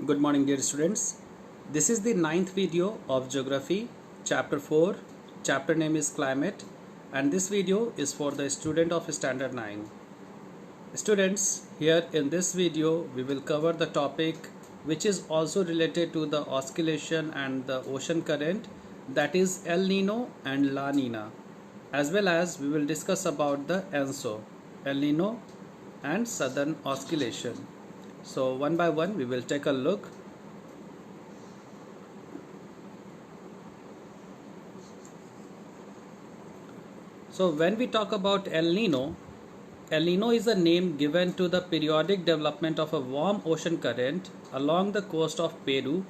Good morning, dear students. This is the ninth video of Geography, Chapter 4. Chapter name is Climate, and this video is for the student of Standard 9. Students, here in this video, we will cover the topic which is also related to the oscillation and the ocean current, that is El Nino and La Nina, as well as we will discuss about the ENSO, El Nino and Southern Oscillation. So one by one we will take a look. So when we talk about El Nino is a name given to the periodic development of a warm ocean current along the coast of Peru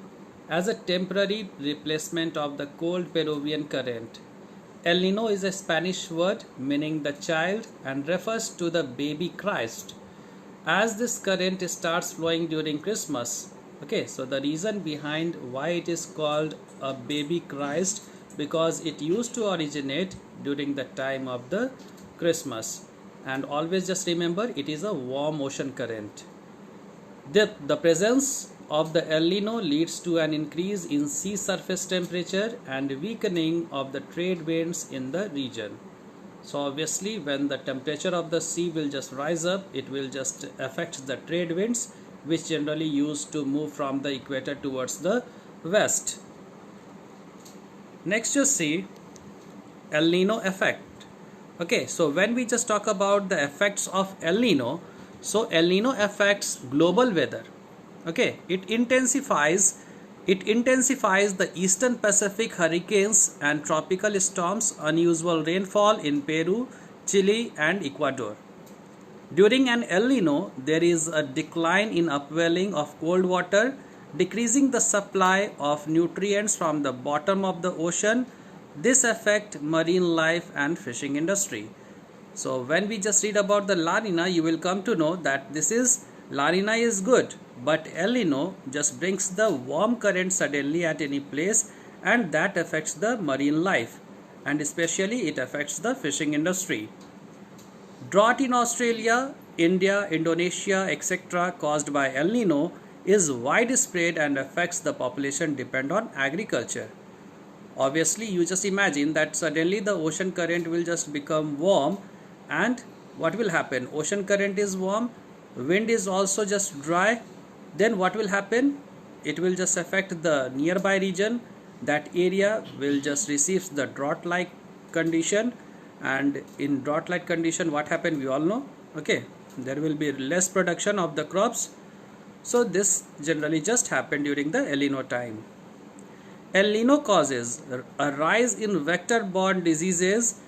as a temporary replacement of the cold Peruvian current. El Nino is a Spanish word meaning the child and refers to the baby Christ. As this current starts flowing during Christmas, so the reason behind why it is called a baby Christ, because it used to originate during the time of the Christmas, and always just remember it is a warm ocean current. The presence of the El Nino leads to an increase in sea surface temperature and weakening of the trade winds in the region. So obviously when the temperature of the sea will just rise up, it will just affect the trade winds which generally used to move from the equator towards the west. Next you see El Nino effect. So when we just talk about the effects of El Nino, so El Nino affects global weather. It intensifies the Eastern Pacific hurricanes and tropical storms, unusual rainfall in Peru, Chile and Ecuador. During an El Nino, there is a decline in upwelling of cold water, decreasing the supply of nutrients from the bottom of the ocean. This affects marine life and fishing industry. So when we just read about the La Nina, you will come to know that La Nina is good, but El Nino just brings the warm current suddenly at any place, and that affects the marine life, and especially it affects the fishing industry. Drought in Australia, India, Indonesia, etc. caused by El Nino is widespread and affects the population depend on agriculture. Obviously you just imagine that suddenly the ocean current will just become warm, and what will happen? Ocean current is warm, wind is also just dry, then what will happen? It will just affect the nearby region. That area will just receive the drought like condition, and in drought like condition what happen we all know. There will be less production of the crops. So this generally just happened during the El Nino time. El Nino causes a rise in vector-borne diseases,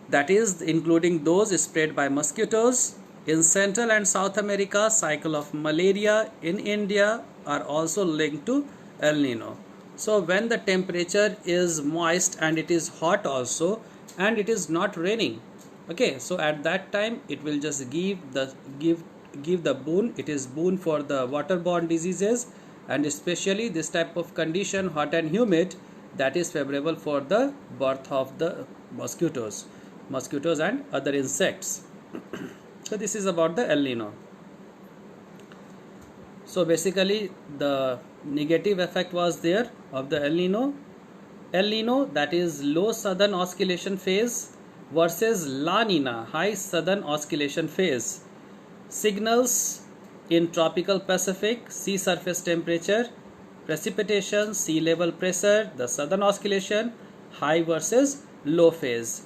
that is including those spread by mosquitoes. In Central and South America, cycle of malaria in India are also linked to El Nino. So when the temperature is moist and it is hot also, and it is not raining, so at that time it will just give the boon. It is boon for the waterborne diseases, and especially this type of condition, hot and humid, that is favorable for the birth of the mosquitoes and other insects. So this is about the El Nino. So basically the negative effect was there of the El Nino. El Nino, that is low southern oscillation phase, versus La Nina, high southern oscillation phase. Signals in tropical Pacific, sea surface temperature, precipitation, sea level pressure, the southern oscillation, high versus low phase.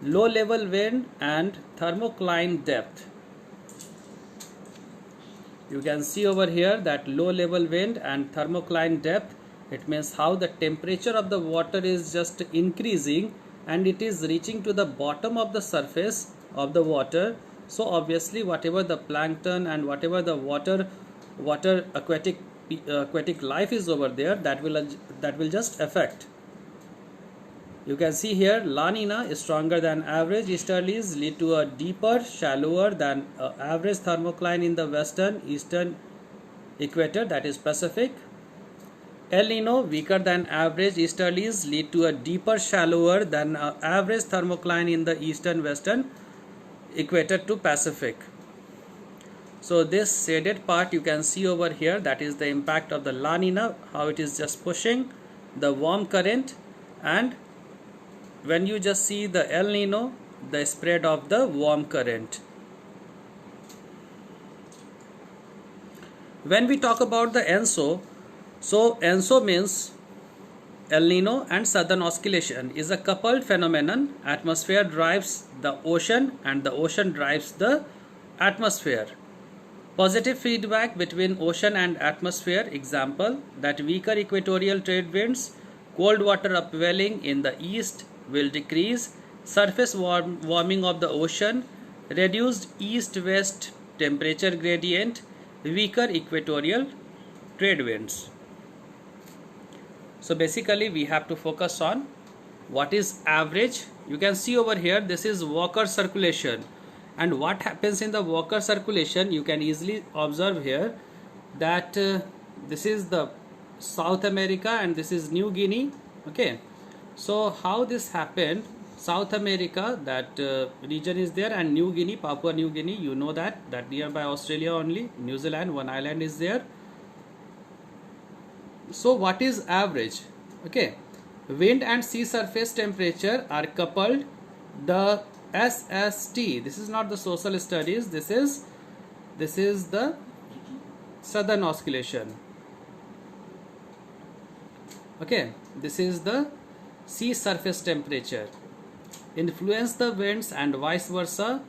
Low level wind and thermocline depth. You can see over here that low level wind and thermocline depth, it means how the temperature of the water is just increasing and it is reaching to the bottom of the surface of the water. So obviously whatever the plankton and whatever the water aquatic life is over there, that will just affect. You can see here La Nina is stronger than average easterlies, lead to a deeper, shallower than average thermocline in the western eastern equator, that is Pacific. El Nino, weaker than average easterlies, lead to a deeper, shallower than average thermocline in the eastern western equator to Pacific. So this shaded part you can see over here, that is the impact of the La Nina, how it is just pushing the warm current, and when you just see the El Nino, the spread of the warm current. When we talk about the ENSO, so ENSO means El Nino and Southern Oscillation is a coupled phenomenon. Atmosphere drives the ocean and the ocean drives the atmosphere. Positive feedback between ocean and atmosphere, example that weaker equatorial trade winds, cold water upwelling in the east will decrease surface warming of the ocean, reduced east-west temperature gradient, weaker equatorial trade winds. So basically we have to focus on what is average. You can see over here, this is Walker circulation, and what happens in the Walker circulation, you can easily observe here that this is the South America and this is New Guinea. Okay, so how this happened, South America, that region is there, and New Guinea, Papua New Guinea, you know that nearby Australia only, New Zealand, one island is there. So what is average? Okay, wind and sea surface temperature are coupled. The SST, this is not the social studies, this is the Southern Oscillation. Okay, this is the sea surface temperature, influence the winds and vice versa.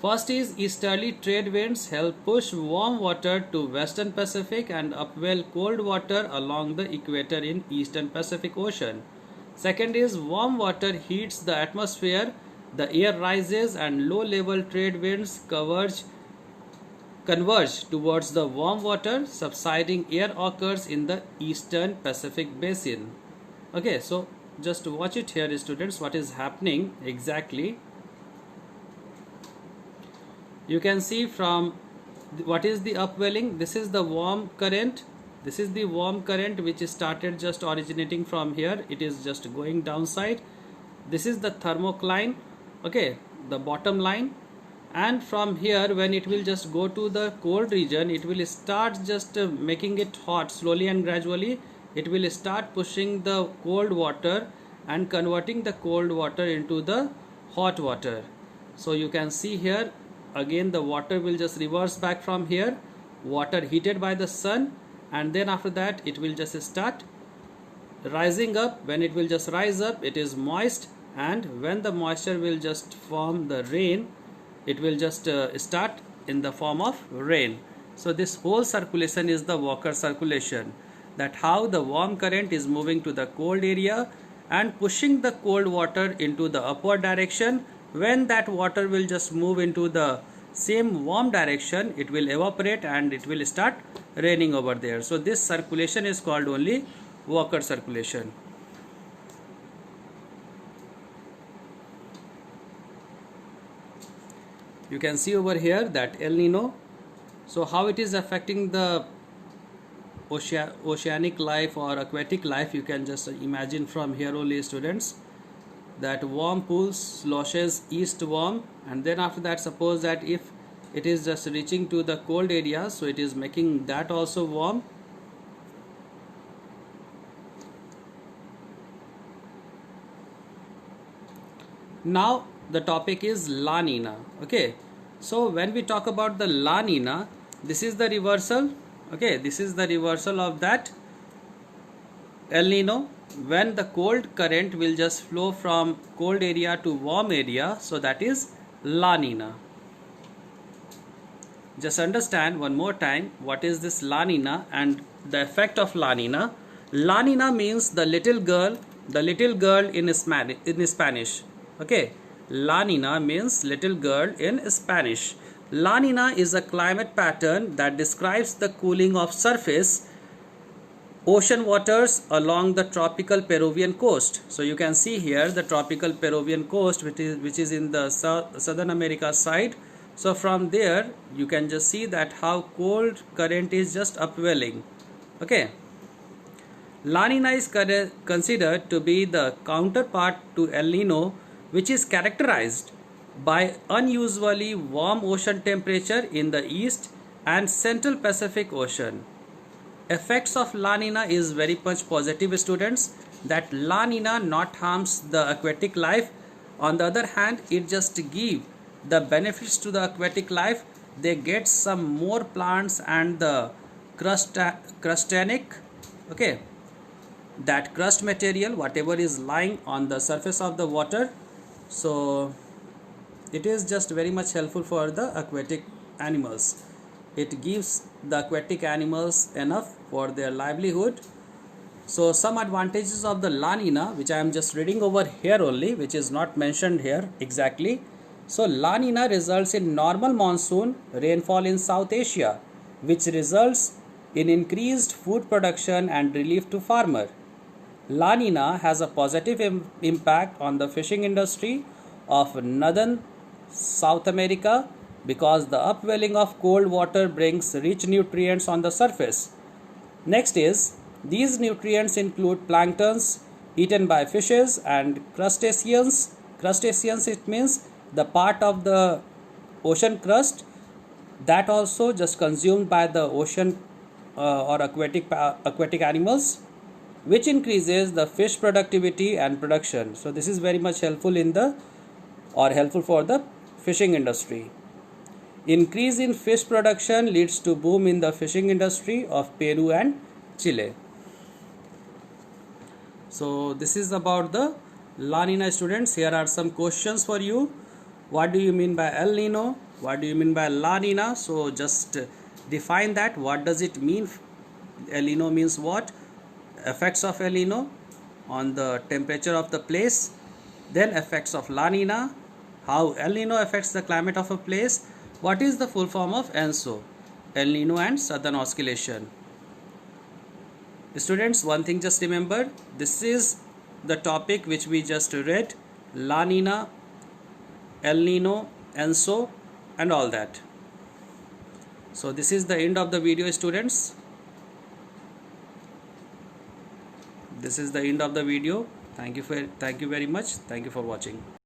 First is easterly trade winds help push warm water to Western Pacific and upwell cold water along the equator in Eastern Pacific Ocean. Second is warm water heats the atmosphere, the air rises and low level trade winds converge towards the warm water, subsiding air occurs in the Eastern Pacific Basin. Okay, so just watch it here, students, what is happening exactly. You can see from what is the upwelling, this is the warm current, this is the warm current which started just originating from here, it is just going downside. This is the thermocline, okay, the bottom line, and from here when it will just go to the cold region, it will start just making it hot slowly and gradually. It will start pushing the cold water and converting the cold water into the hot water. So you can see here again the water will just reverse back from here, water heated by the sun, and then after that it will just start rising up. When it will just rise up, it is moist, and when the moisture will just form the rain, it will just start in the form of rain. So this whole circulation is the Walker circulation, that how the warm current is moving to the cold area and pushing the cold water into the upward direction. When that water will just move into the same warm direction, it will evaporate and it will start raining over there. So this circulation is called only Walker circulation. You can see over here that El Nino, so how it is affecting the oceanic life or aquatic life, you can just imagine from here only, students, that warm pools sloshes east warm, and then after that suppose that if it is just reaching to the cold area, so it is making that also warm. Now the topic is La Nina. Okay, so when we talk about the La Nina, this is the reversal. Okay, this is the reversal of that El Nino, when the cold current will just flow from cold area to warm area, so that is La Nina. Just understand one more time what is this La Nina and the effect of La Nina. La Nina means the little girl in Spanish. Okay, La Nina means little girl in Spanish. La Nina is a climate pattern that describes the cooling of surface ocean waters along the tropical Peruvian coast. So you can see here the tropical Peruvian coast, which is in the Southern America side. So from there you can just see that how cold current is just upwelling. Okay, La Nina is considered to be the counterpart to El Nino, which is characterized by unusually warm ocean temperature in the east and Central Pacific Ocean. Effects of La Nina is very much positive, students, that La Nina not harms the aquatic life. On the other hand, it just give the benefits to the aquatic life. They get some more plants and the crustanic, okay, that crust material, whatever is lying on the surface of the water. So it is just very much helpful for the aquatic animals. It gives the aquatic animals enough for their livelihood. So some advantages of the La Nina, which I am just reading over here only, which is not mentioned here exactly. So La Nina results in normal monsoon rainfall in South Asia, which results in increased food production and relief to farmer. La Nina has a positive impact on the fishing industry of northern South America because the upwelling of cold water brings rich nutrients on the surface. Next is, these nutrients include planktons eaten by fishes and crustaceans. Crustaceans, it means the part of the ocean crust that also just consumed by the ocean or aquatic animals, which increases the fish productivity and production. So this is very much helpful helpful for the fishing industry. Increase in fish production leads to boom in the fishing industry of Peru and Chile. So this is about the La Nina, students. Here are some questions for you. What do you mean by El Nino? What do you mean by La Nina? So just define that. What does it mean? El Nino means what? Effects of El Nino on the temperature of the place. Then effects of La Nina. How El Nino affects the climate of a place. What is the full form of ENSO? El Nino and Southern Oscillation. Students, one thing just remember, this is the topic which we just read, La Nina, El Nino, ENSO and all that. So this is the end of the video, students. This is the end of the video. Thank you very much. Thank you for watching.